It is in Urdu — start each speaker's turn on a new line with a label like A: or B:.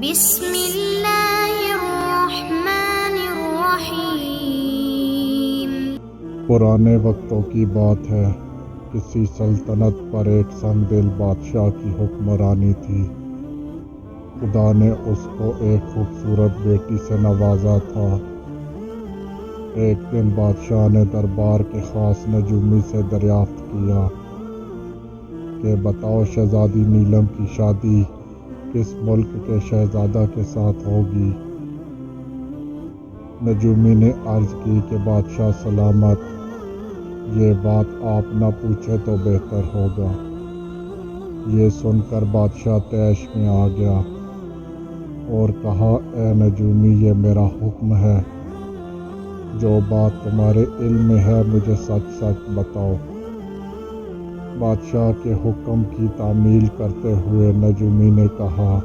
A: بسم اللہ الرحمن الرحیم۔
B: پرانے وقتوں کی بات ہے، کسی سلطنت پر ایک سنگ دل بادشاہ کی حکمرانی تھی۔ خدا نے اس کو ایک خوبصورت بیٹی سے نوازا تھا۔ ایک دن بادشاہ نے دربار کے خاص نجومی سے دریافت کیا کہ بتاؤ شہزادی نیلم کی شادی کس ملک کے شہزادہ کے ساتھ ہوگی؟ نجومی نے عرض کی کہ بادشاہ سلامت، یہ بات آپ نہ پوچھے تو بہتر ہوگا۔ یہ سن کر بادشاہ طیش میں آ گیا اور کہا، اے نجومی، یہ میرا حکم ہے، جو بات تمہارے علم میں ہے مجھے سچ سچ بتاؤ۔ بادشاہ کے حکم کی تعمیل کرتے ہوئے نجومی نے کہا،